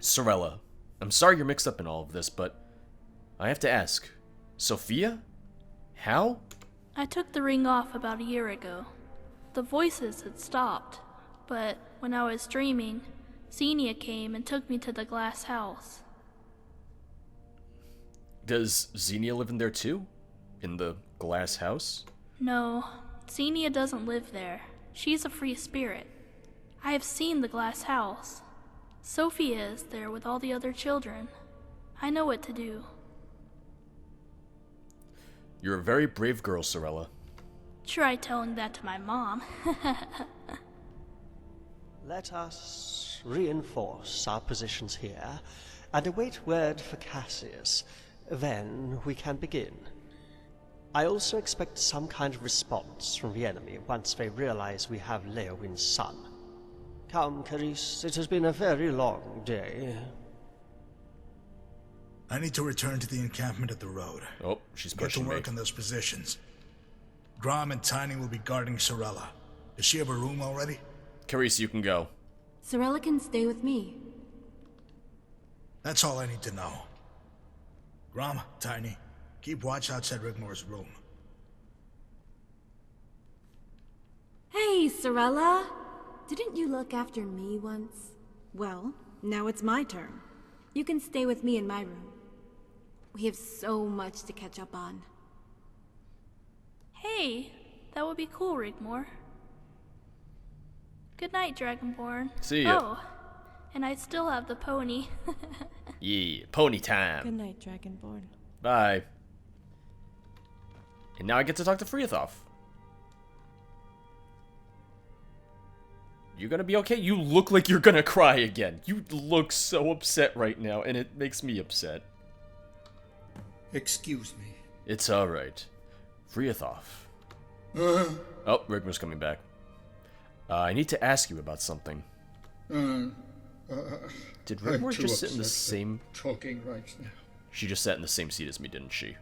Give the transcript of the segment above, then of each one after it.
Sorella, I'm sorry you're mixed up in all of this, but I have to ask. Sophia? How? I took the ring off about a year ago. The voices had stopped, but when I was dreaming, Xenia came and took me to the glass house. Does Xenia live in there too? In the glass house? No, Xenia doesn't live there. She's a free spirit. I have seen the glass house. Sophia is there with all the other children. I know what to do. You're a very brave girl, Sorella. Try telling that to my mom. Let us reinforce our positions here and await word for Cassius. Then we can begin. I also expect some kind of response from the enemy once they realize we have Leowin's son. Come, Carice, it has been a very long day. I need to return to the encampment at the road. Oh, she's Get to pushing me. work on those positions. Grom and Tiny will be guarding Sorella. Does she have a room already? Carice, you can go. Sorella can stay with me. That's all I need to know. Grom, Tiny, keep watch outside Rigmor's room. Hey, Sorella! Didn't you look after me once? Well, now it's my turn. You can stay with me in my room. We have so much to catch up on. Hey, that would be cool, Rigmor. Good night, Dragonborn. See ya. Oh, and I still have the pony. Yeah, pony time. Good night, Dragonborn. Bye. And now I get to talk to Freathoff. You gonna be okay? You look like you're gonna cry again. You look so upset right now, and it makes me upset. Excuse me. It's alright. Freathoff. Oh, Rigmor's coming back. I need to ask you about something. Did Rigmor I'm too just sit in the upset same... talking right now. She just sat in the same seat as me, didn't she?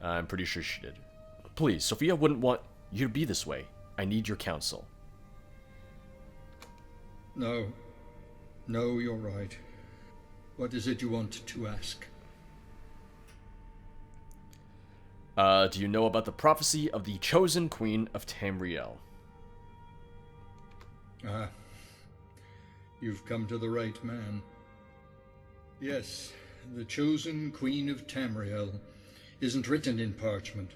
I'm pretty sure she did. Please, Sophia wouldn't want you to be this way. I need your counsel. No. No, you're right. What is it you want to ask? Do you know about the prophecy of the chosen queen of Tamriel? Ah. You've come to the right man. Yes, the chosen queen of Tamriel isn't written in parchment,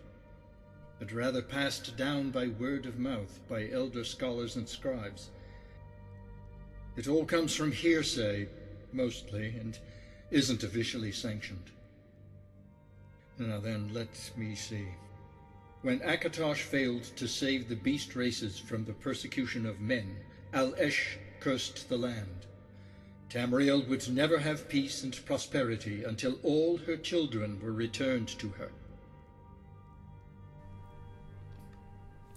but rather passed down by word of mouth by elder scholars and scribes. It all comes from hearsay, mostly, and isn't officially sanctioned. Now then, let me see. When Akatosh failed to save the beast races from the persecution of men, Al-Esh cursed the land. Tamriel would never have peace and prosperity until all her children were returned to her.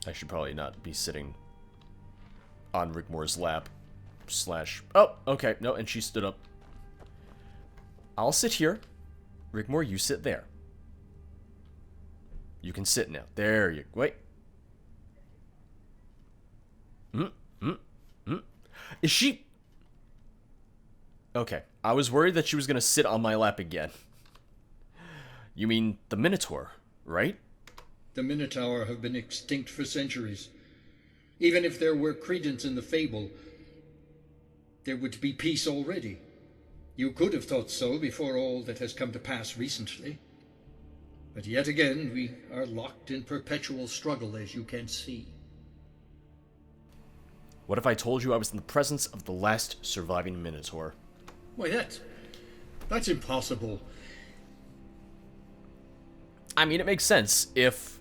I should probably not be sitting on Rigmor's lap. Oh, okay. No, and she stood up. I'll sit here. Rigmor, you sit there. You can sit now. There you... Wait. Is she... Okay. I was worried that she was going to sit on my lap again. You mean the Minotaur, right? The Minotaur have been extinct for centuries. Even if there were credence in the fable, there would be peace already. You could have thought so before all that has come to pass recently. But yet again, we are locked in perpetual struggle, as you can see. What if I told you I was in the presence of the last surviving Minotaur? Why, that's impossible. I mean, it makes sense if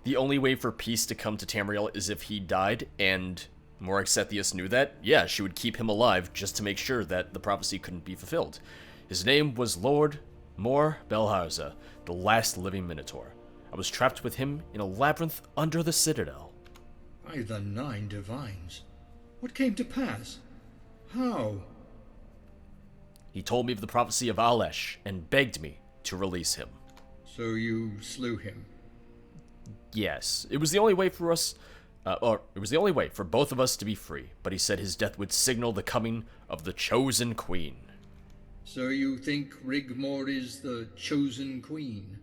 the only way for peace to come to Tamriel is if he died, and Morrowind knew that. Yeah, she would keep him alive just to make sure that the prophecy couldn't be fulfilled. His name was Lord Mor Belharza, the last living Minotaur. I was trapped with him in a labyrinth under the Citadel. By the 9 divines. What came to pass? How? He told me of the prophecy of Alesh and begged me to release him. So you slew him? Yes, it was the only way for us or it was the only way for both of us to be free, but he said his death would signal the coming of the chosen queen. So you think Rigmor is the chosen queen?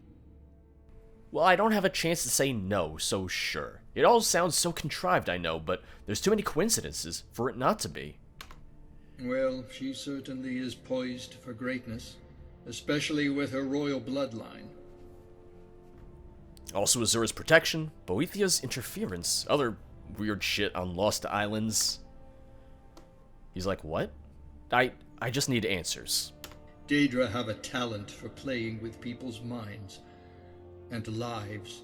Well, I don't have a chance to say no, so sure. It all sounds so contrived, I know, but there's too many coincidences for it not to be. Well, she certainly is poised for greatness, especially with her royal bloodline. Also Azura's protection, Boethiah's interference, other weird shit on Lost Islands. He's like, what? I just need answers. Daedra have a talent for playing with people's minds and lives.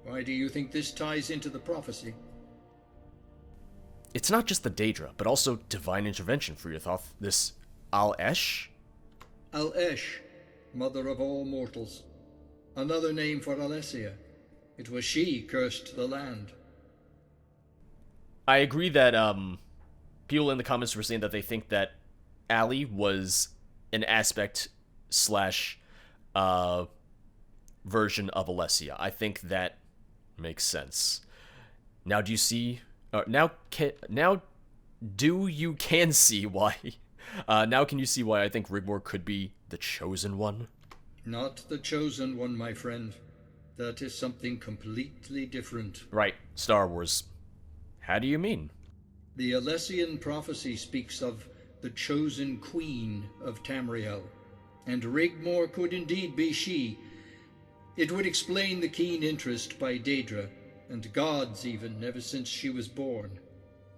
Why do you think this ties into the prophecy? It's not just the Daedra, but also divine intervention for your thought. This Al-Esh? Al-Esh, mother of all mortals. Another name for Alessia. It was she cursed the land. I agree that people in the comments were saying that they think that Ali was an aspect slash version of Alessia. I think that makes sense. Now do you see? Now you can see why? Now can you see why I think Rigmor could be the chosen one? Not the chosen one, my friend. That is something completely different. Right, Star Wars. How do you mean? The Alessian prophecy speaks of the chosen queen of Tamriel, and Rigmor could indeed be she. It would explain the keen interest by Daedra, and gods even, ever since she was born,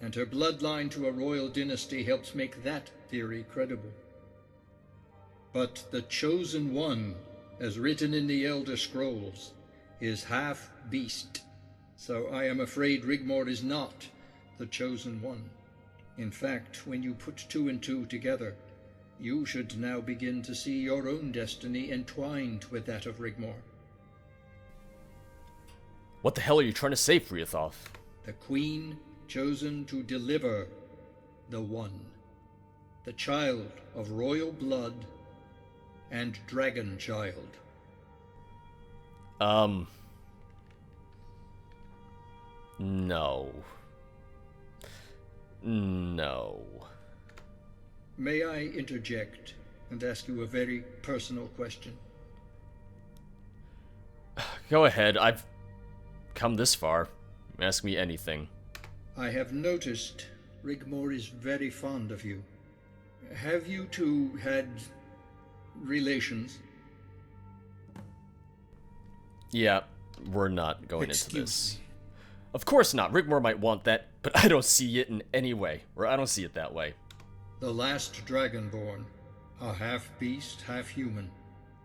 and her bloodline to a royal dynasty helps make that theory credible. But the chosen one, as written in the Elder Scrolls, is half beast, so I am afraid Rigmor is not the chosen one. In fact, when you put two and two together, you should now begin to see your own destiny entwined with that of Rigmor. What the hell are you trying to say, Friathoth? The queen chosen to deliver the one, the child of royal blood and dragon child. No. No. May I interject and ask you a very personal question? Go ahead, I've come this far. Ask me anything. I have noticed Rigmor is very fond of you. Have you two had relations? Yeah, we're not going into Excuse this. me. Of course not. Rigmor might want that, but I don't see it in any way. Or I don't see it that way. The last dragonborn, a half-beast, half-human.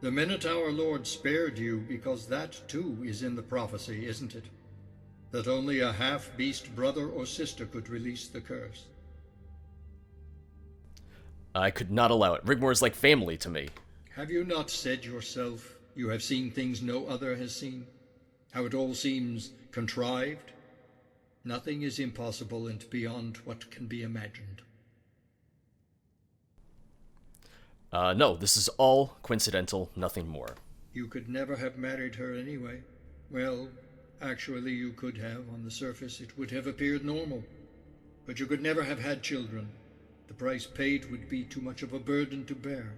The Minotaur Lord spared you because that too is in the prophecy, isn't it? That only a half-beast brother or sister could release the curse. I could not allow it. Rigmor is like family to me. Have you not said yourself you have seen things no other has seen? How it all seems contrived? Nothing is impossible and beyond what can be imagined. No, this is all coincidental, nothing more. You could never have married her anyway. Well, actually you could have. On the surface it would have appeared normal. But you could never have had children. The price paid would be too much of a burden to bear.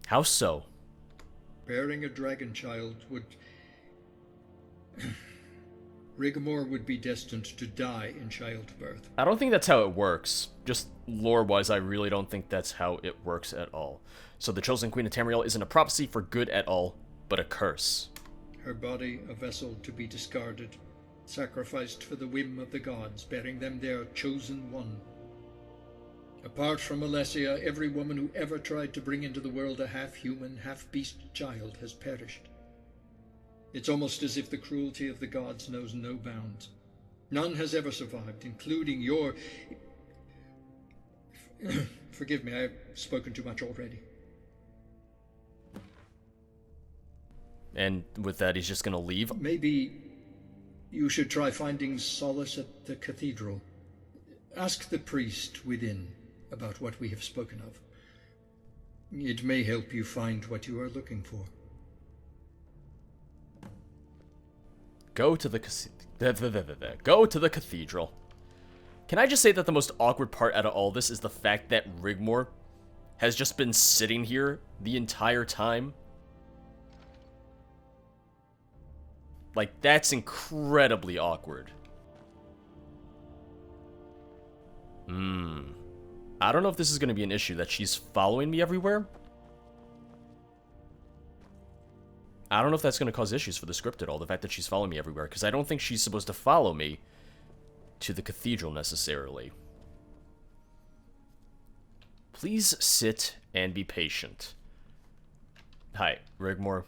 How so? Bearing a dragon child would... Rigmor would be destined to die in childbirth. I don't think that's how it works. Just lore-wise, I really don't think that's how it works at all. So the Chosen Queen of Tamriel isn't a prophecy for good at all, but a curse. Her body a vessel to be discarded, sacrificed for the whim of the gods, bearing them their chosen one. Apart from Alessia, every woman who ever tried to bring into the world a half-human, half-beast child has perished. It's almost as if the cruelty of the gods knows no bounds. None has ever survived, including your... Forgive me, I've spoken too much already. And with that, he's just gonna leave? Maybe you should try finding solace at the cathedral. Ask the priest within about what we have spoken of. It may help you find what you are looking for. Go to the go to the cathedral. Can I just say that the most awkward part out of all this is the fact that Rigmor has just been sitting here the entire time? Like, that's incredibly awkward. I don't know if this is going to be an issue, that she's following me everywhere. I don't know if that's going to cause issues for the script at all, the fact that she's following me everywhere, because I don't think she's supposed to follow me to the cathedral necessarily. Please sit and be patient. Hi, Rigmor.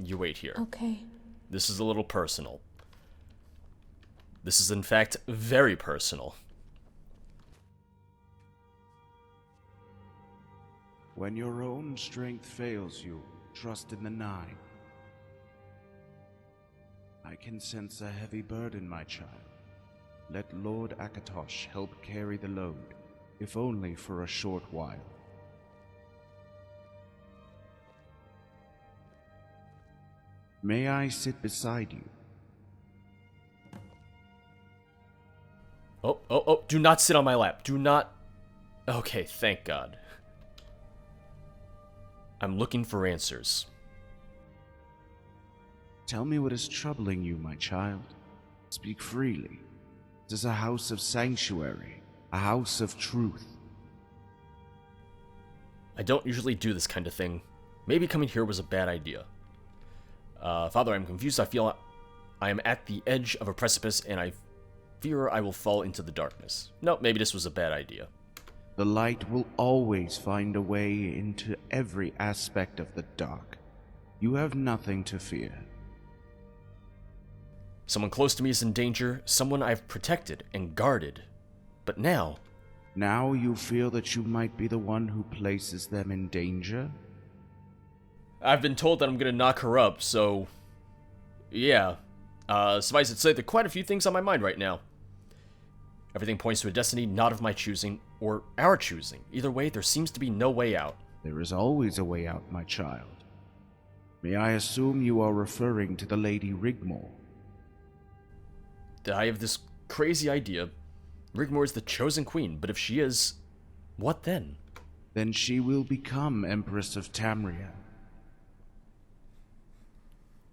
You wait here. Okay. This is a little personal. This is, in fact, very personal. When your own strength fails you, trust in the Nine. I can sense a heavy burden, my child. Let Lord Akatosh help carry the load, if only for a short while. May I sit beside you? Oh, do not sit on my lap. Do not... Okay, thank God. I'm looking for answers. Tell me what is troubling you, my child. Speak freely. This is a house of sanctuary, a house of truth. I don't usually do this kind of thing. Maybe coming here was a bad idea. Father, I'm confused. I feel I am at the edge of a precipice, and I fear I will fall into the darkness. No, maybe this was a bad idea. The light will always find a way into every aspect of the dark. You have nothing to fear. Someone close to me is in danger, someone I've protected and guarded. But now... Now you feel that you might be the one who places them in danger? I've been told that I'm gonna knock her up, so... Yeah. Suffice it to say, there are quite a few things on my mind right now. Everything points to a destiny not of my choosing, or our choosing. Either way, there seems to be no way out. There is always a way out, my child. May I assume you are referring to the Lady Rigmor? I have this crazy idea. Rigmor is the chosen queen, but if she is, what then? Then she will become Empress of Tamriel.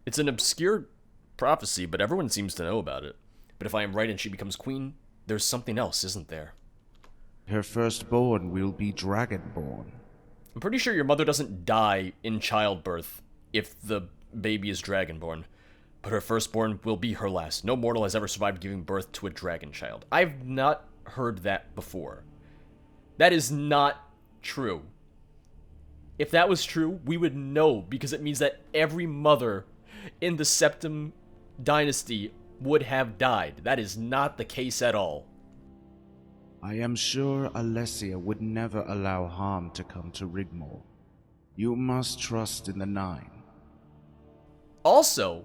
It's an obscure prophecy, but everyone seems to know about it. But if I am right and she becomes queen, there's something else, isn't there? Her firstborn will be Dragonborn. I'm pretty sure your mother doesn't die in childbirth if the baby is Dragonborn. But her firstborn will be her last. No mortal has ever survived giving birth to a dragon child. I've not heard that before. That is not true. If that was true, we would know, because it means that every mother in the Septim dynasty would have died. That is not the case at all. I am sure Alessia would never allow harm to come to Rigmor. You must trust in the Nine. Also,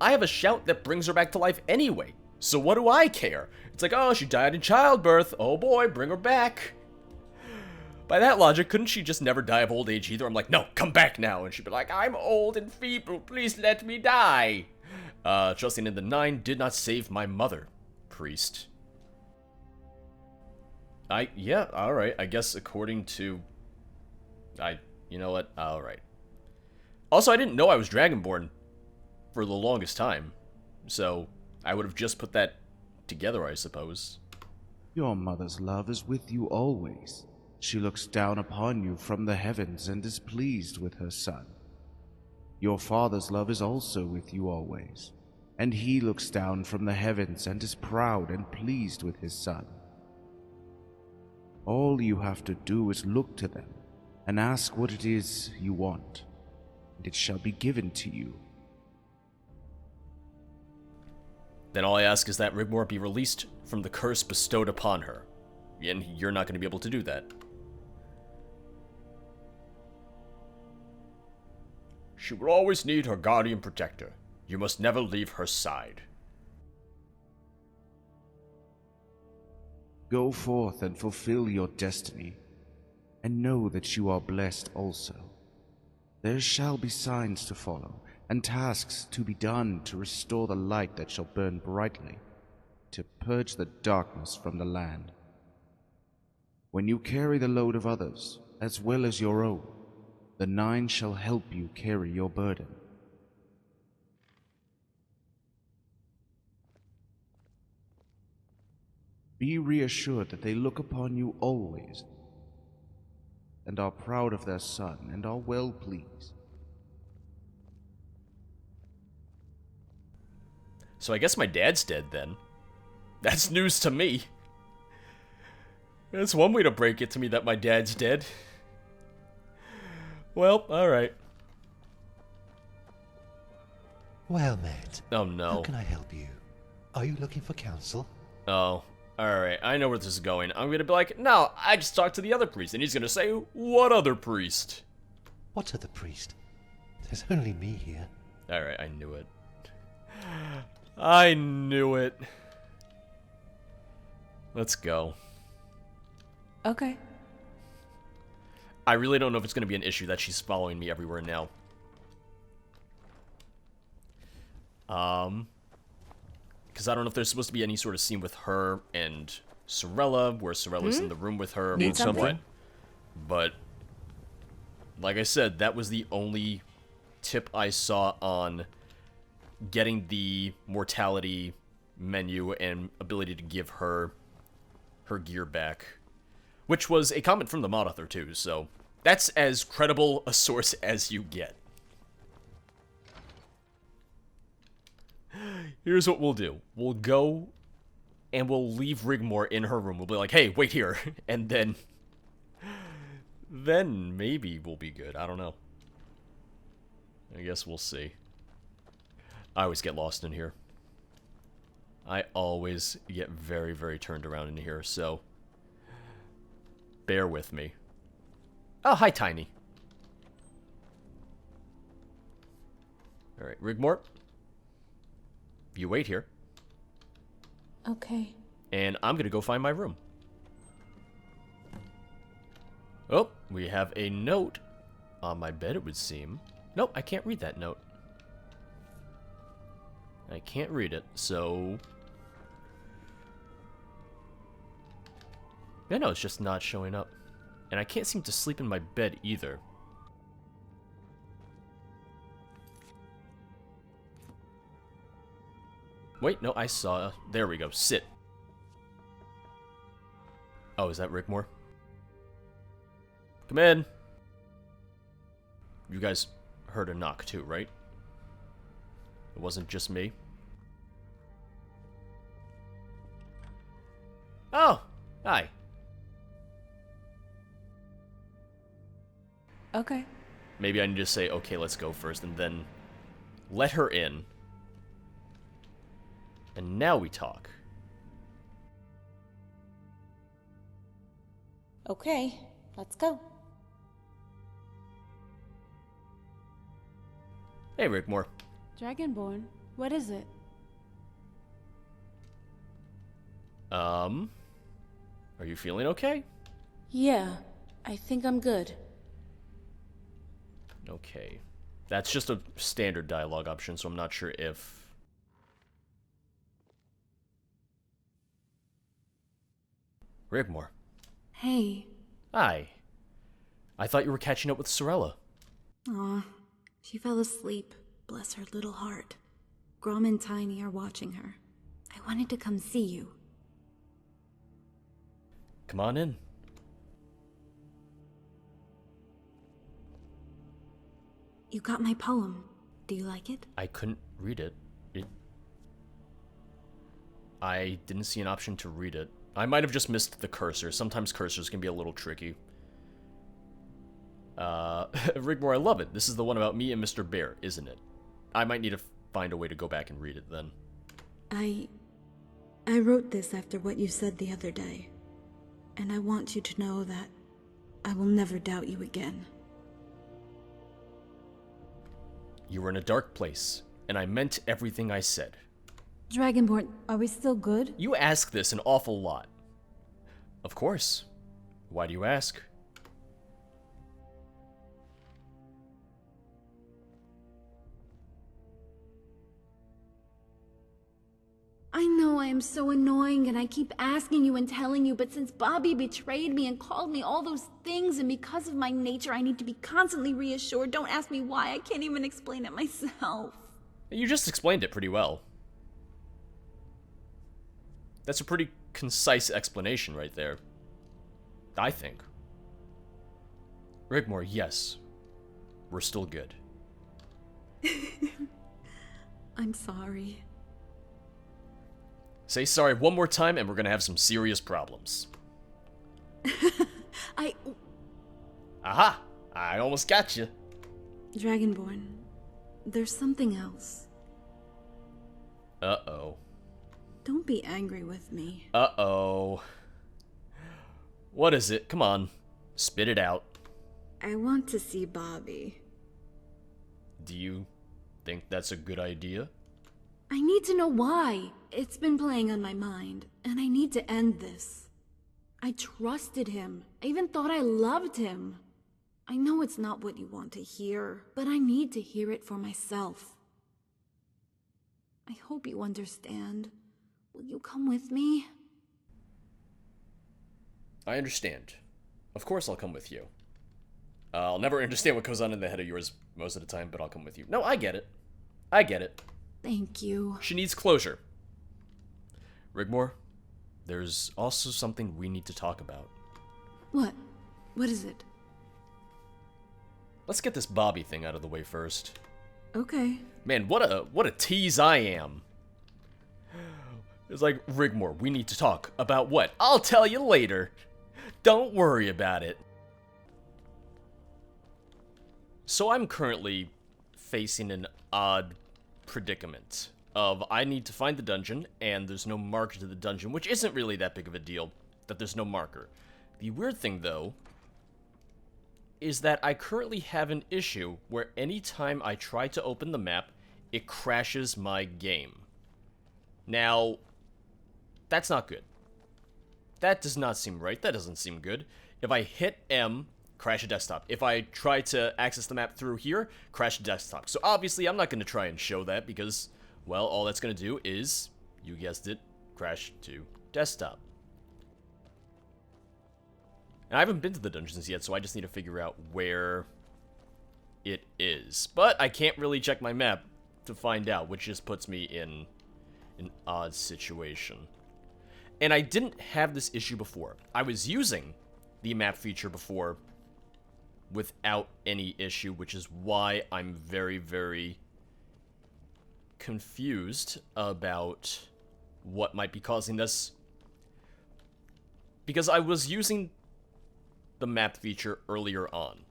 I have a shout that brings her back to life anyway. So what do I care? It's like, oh, she died in childbirth. Oh boy, bring her back. By that logic, couldn't she just never die of old age either? I'm like, no, come back now. And she'd be like, I'm old and feeble. Please let me die. Trusting in the Nine did not save my mother, priest. Yeah, alright. I guess according to... you know what? Alright. Also, I didn't know I was Dragonborn for the longest time. So, I would have just put that together, I suppose. Your mother's love is with you always. She looks down upon you from the heavens and is pleased with her son. Your father's love is also with you always, and he looks down from the heavens and is proud and pleased with his son. All you have to do is look to them and ask what it is you want, and it shall be given to you. Then all I ask is that Rigmor be released from the curse bestowed upon her. And you're not going to be able to do that. She will always need her guardian protector. You must never leave her side. Go forth and fulfill your destiny, and know that you are blessed also. There shall be signs to follow, and tasks to be done to restore the light that shall burn brightly, to purge the darkness from the land. When you carry the load of others, as well as your own, the Nine shall help you carry your burden. Be reassured that they look upon you always, and are proud of their son, and are well pleased. So I guess my dad's dead then. That's news to me. That's one way to break it to me that my dad's dead. Well, alright. Well met. Oh no. How can I help you? Are you looking for counsel? Oh, alright. I know where this is going. I'm gonna be like, no, I just talked to the other priest. And he's gonna say, what other priest? What other priest? There's only me here. Alright, I knew it. I knew it. Let's go. Okay. I really don't know if it's going to be an issue that she's following me everywhere now. Because I don't know if there's supposed to be any sort of scene with her and Sorella, where Sorella's in the room with her. Need something? But, like I said, that was the only tip I saw on getting the mortality menu and ability to give her gear back. Which was a comment from the mod author too, so that's as credible a source as you get. Here's what we'll do. We'll go and we'll leave Rigmor in her room. We'll be like, hey, wait here. And then maybe we'll be good. I don't know. I guess we'll see. I always get lost in here. I always get very, very turned around in here, so bear with me. Oh, hi, Tiny. Alright, Rigmor. You wait here. Okay. And I'm gonna go find my room. Oh, we have a note on my bed, it would seem. Nope, I can't read that note. I can't read it, so... Yeah, no, it's just not showing up. And I can't seem to sleep in my bed either. Wait, no, I saw... There we go, sit. Oh, is that Rigmor? Come in. You guys heard a knock too, right? It wasn't just me. Oh, hi. Okay. Maybe I need to say, okay, let's go first, and then let her in. And now we talk. Okay, let's go. Hey, Rigmor. Dragonborn, what is it? Are you feeling okay? Yeah, I think I'm good. Okay. That's just a standard dialogue option, so I'm not sure if... Rigmor. Hey. Hi. I thought you were catching up with Sorella. Aw, she fell asleep. Bless her little heart. Grom and Tiny are watching her. I wanted to come see you. Come on in. You got my poem. Do you like it? I couldn't read it. I didn't see an option to read it. I might have just missed the cursor. Sometimes cursors can be a little tricky. Rigmor, I love it. This is the one about me and Mr. Bear, isn't it? I might need to find a way to go back and read it then. I wrote this after what you said the other day. And I want you to know that I will never doubt you again. You were in a dark place, and I meant everything I said. Dragonborn, are we still good? You ask this an awful lot. Of course. Why do you ask? I know I am so annoying and I keep asking you and telling you, but since Bobby betrayed me and called me all those things, and because of my nature I need to be constantly reassured, don't ask me why, I can't even explain it myself. You just explained it pretty well. That's a pretty concise explanation right there. I think. Rigmor, yes. We're still good. I'm sorry. Say sorry one more time and we're gonna have some serious problems. Aha! I almost got you. Dragonborn, there's something else. Uh-oh. Don't be angry with me. Uh-oh. What is it? Come on. Spit it out. I want to see Bobby. Do you think that's a good idea? I need to know why. It's been playing on my mind, and I need to end this. I trusted him. I even thought I loved him. I know it's not what you want to hear, but I need to hear it for myself. I hope you understand. Will you come with me? I understand. Of course I'll come with you. I'll never understand what goes on in the head of yours most of the time, but I'll come with you. No, I get it. I get it. Thank you. She needs closure. Rigmor, there's also something we need to talk about. What? What is it? Let's get this Bobby thing out of the way first. Okay. Man, what a tease I am. It's like, Rigmor, we need to talk. About what? I'll tell you later. Don't worry about it. So I'm currently facing an odd predicament of I need to find the dungeon, and there's no marker to the dungeon, which isn't really that big of a deal, that there's no marker. The weird thing, though, is that I currently have an issue where anytime I try to open the map, it crashes my game. Now, that's not good. That does not seem right. That doesn't seem good. If I hit M, crash a desktop. If I try to access the map through here, crash a desktop. So obviously I'm not going to try and show that because, well, all that's going to do is, you guessed it, crash to desktop. And I haven't been to the dungeons yet, so I just need to figure out where it is. But I can't really check my map to find out, which just puts me in an odd situation. And I didn't have this issue before. I was using the map feature before without any issue, which is why I'm very, very confused about what might be causing this. Because I was using the map feature earlier on.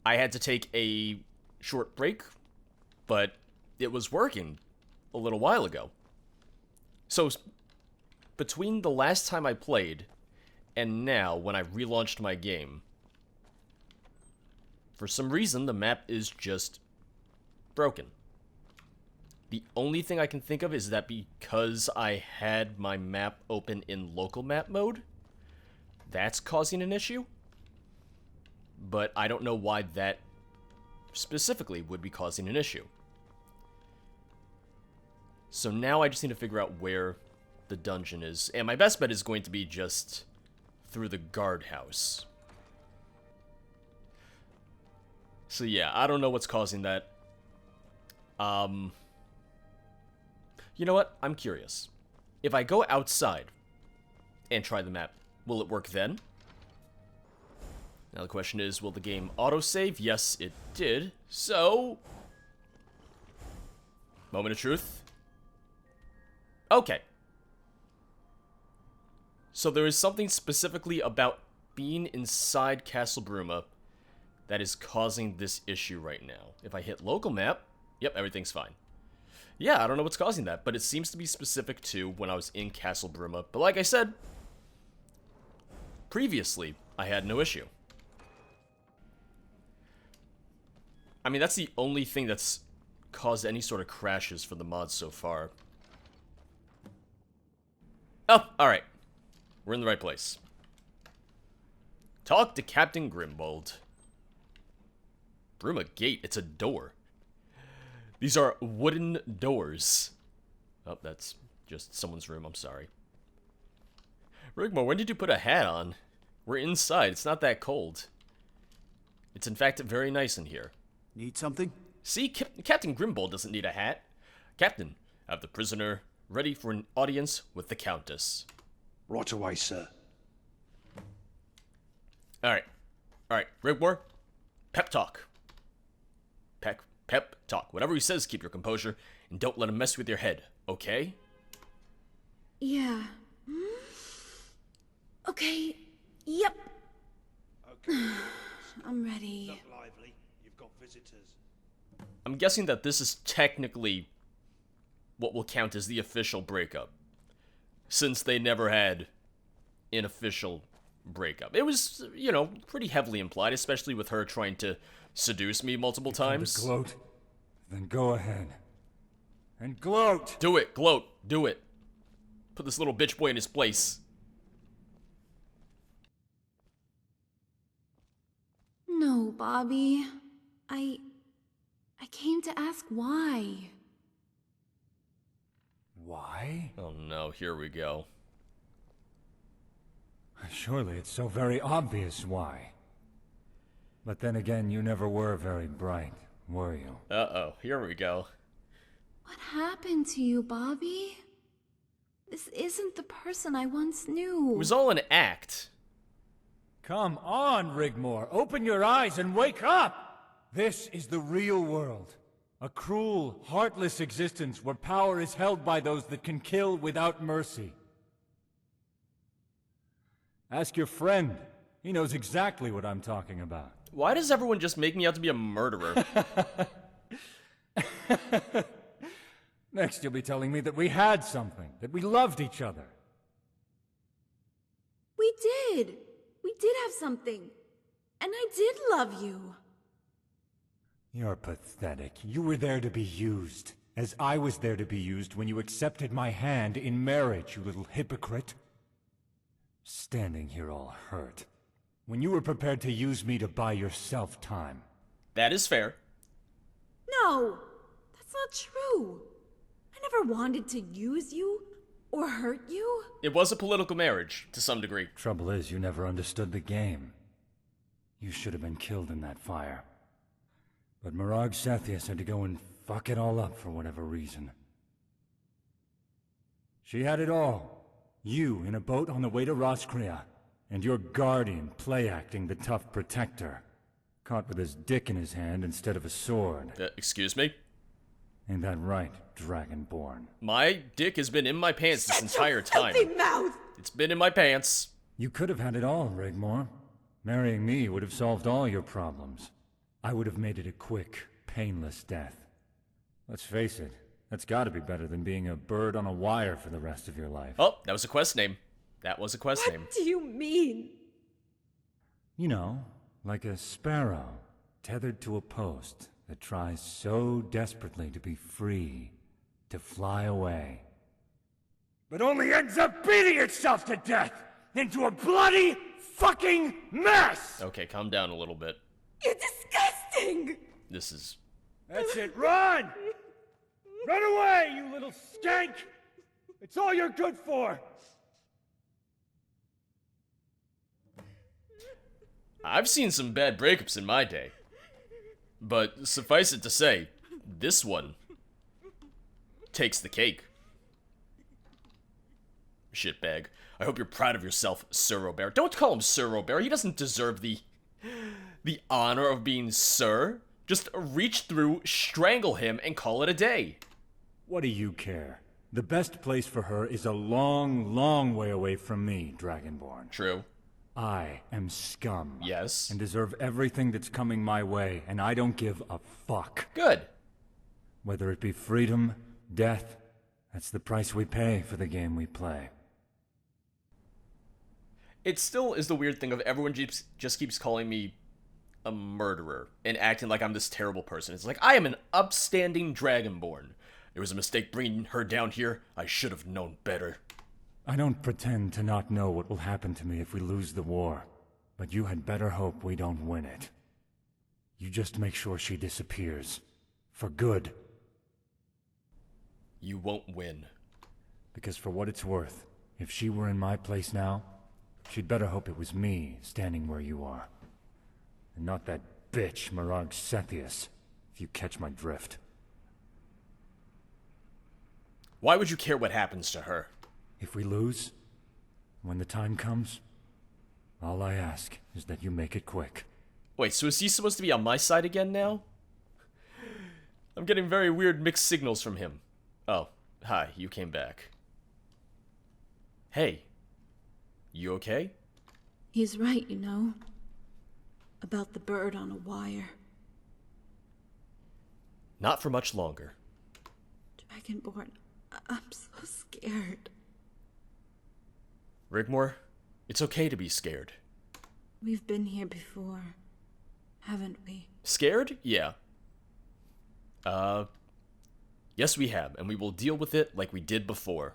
I had to take a short break, but it was working a little while ago. So, between the last time I played and now, when I relaunched my game, for some reason, the map is just broken. The only thing I can think of is that because I had my map open in local map mode, that's causing an issue. But I don't know why that specifically would be causing an issue. So now I just need to figure out where the dungeon is. And my best bet is going to be just through the guardhouse. So yeah, I don't know what's causing that. You know what? I'm curious. If I go outside and try the map, will it work then? Now the question is, will the game autosave? Yes, it did. So, moment of truth. Okay. So there is something specifically about being inside Castle Bruma that is causing this issue right now. If I hit local map, yep, everything's fine. Yeah, I don't know what's causing that, but it seems to be specific to when I was in Castle Bruma. But like I said, previously, I had no issue. I mean, that's the only thing that's caused any sort of crashes for the mods so far. Oh, alright. We're in the right place. Talk to Captain Grimbold. Bruma Gate, it's a door. These are wooden doors. Oh, that's just someone's room, I'm sorry. Rigmor, when did you put a hat on? We're inside, it's not that cold. It's in fact very nice in here. Need something? See, Captain Grimbold doesn't need a hat. Captain, have the prisoner ready for an audience with the Countess. Right away, sir. Alright, Rigmor, pep talk. Pep talk. Whatever he says, keep your composure, and don't let him mess with your head, okay? Yeah. Okay. Yep. Okay. I'm ready. Look lively. You've got visitors. I'm guessing that this is technically what will count as the official breakup, since they never had an official breakup. It was, you know, pretty heavily implied, especially with her trying to seduce me multiple times. To gloat? Then go ahead. And gloat! Do it, gloat, do it. Put this little bitch boy in his place. No, Bobby. I came to ask why. Why? Oh no, here we go. Surely it's so very obvious why. But then again, you never were very bright, were you? Uh-oh, here we go. What happened to you, Bobby? This isn't the person I once knew. It was all an act. Come on, Rigmor. Open your eyes and wake up! This is the real world. A cruel, heartless existence where power is held by those that can kill without mercy. Ask your friend. He knows exactly what I'm talking about. Why does everyone just make me out to be a murderer? Next, you'll be telling me that we had something, that we loved each other. We did. We did have something. And I did love you. You're pathetic. You were there to be used, as I was there to be used when you accepted my hand in marriage, you little hypocrite. Standing here all hurt, when you were prepared to use me to buy yourself time. That is fair. No, that's not true. I never wanted to use you or hurt you. It was a political marriage, to some degree. Trouble is, you never understood the game. You should have been killed in that fire. But Morag Sethius had to go and fuck it all up for whatever reason. She had it all. You in a boat on the way to Roskria, and your guardian play-acting the tough protector. Caught with his dick in his hand instead of a sword. Excuse me? Ain't that right, Dragonborn? My dick has been in my pants this entire time. Filthy mouth! It's been in my pants. You could have had it all, Rigmor. Marrying me would have solved all your problems. I would have made it a quick, painless death. Let's face it, that's gotta be better than being a bird on a wire for the rest of your life. Oh, that was a quest name. That was a quest name. What do you mean? You know, like a sparrow tethered to a post that tries so desperately to be free, to fly away. But only ends up beating itself to death into a bloody fucking mess! Okay, calm down a little bit. You're disgusting! This is... That's it, run! Run away, you little skank! It's all you're good for! I've seen some bad breakups in my day. But suffice it to say, this one takes the cake. Shitbag. I hope you're proud of yourself, Sir Robert. Don't call him Sir Robert. He doesn't deserve the honor of being Sir. Just reach through, strangle him, and call it a day. What do you care? The best place for her is a long, long way away from me, Dragonborn. True. I am scum. Yes. And deserve everything that's coming my way, and I don't give a fuck. Good. Whether it be freedom, death, that's the price we pay for the game we play. It still is the weird thing of everyone just keeps calling me a murderer and acting like I'm this terrible person. It's like, I am an upstanding Dragonborn. It was a mistake bringing her down here. I should have known better. I don't pretend to not know what will happen to me if we lose the war, but you had better hope we don't win it. You just make sure she disappears. For good. You won't win. Because for what it's worth, if she were in my place now, she'd better hope it was me standing where you are. And not that bitch, Morag Sethius, if you catch my drift. Why would you care what happens to her? If we lose, when the time comes, all I ask is that you make it quick. Wait, so is he supposed to be on my side again now? I'm getting very weird mixed signals from him. Oh, hi, you came back. Hey, you okay? He's right, you know. About the bird on a wire. Not for much longer. Dragonborn, I'm so scared. Rigmor, it's okay to be scared. We've been here before, haven't we? Scared? Yeah. Yes we have, and we will deal with it like we did before.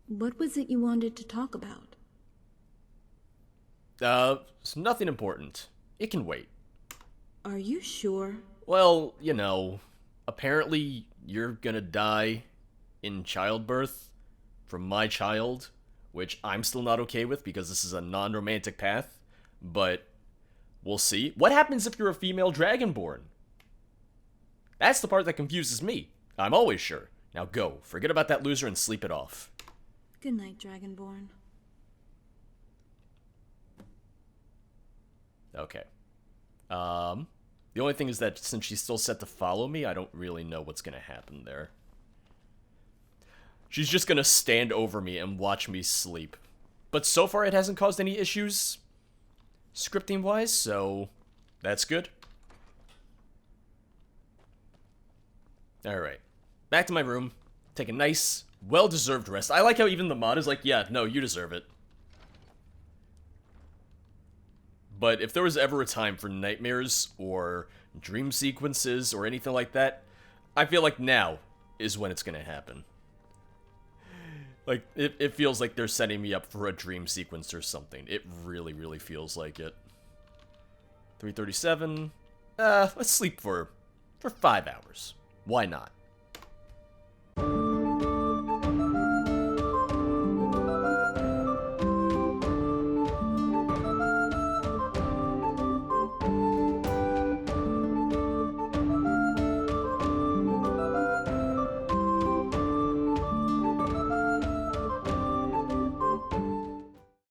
What was it you wanted to talk about? It's nothing important. It can wait. Are you sure? Well, you know, apparently you're gonna die in childbirth from my child, which I'm still not okay with because this is a non-romantic path, but we'll see. What happens if you're a female dragonborn? That's the part that confuses me. I'm always sure. Now go, forget about that loser and sleep it off. Good night, Dragonborn. Okay. The only thing is that since she's still set to follow me, I don't really know what's gonna happen there. She's just gonna stand over me and watch me sleep. But so far it hasn't caused any issues scripting-wise, so that's good. Alright. Back to my room. Take a nice, well-deserved rest. I like how even the mod is like, yeah, no, you deserve it. But if there was ever a time for nightmares or dream sequences or anything like that, I feel like now is when it's gonna happen. Like, it feels like they're setting me up for a dream sequence or something. It really, really feels like it. 3:37. Let's sleep for 5 hours. Why not?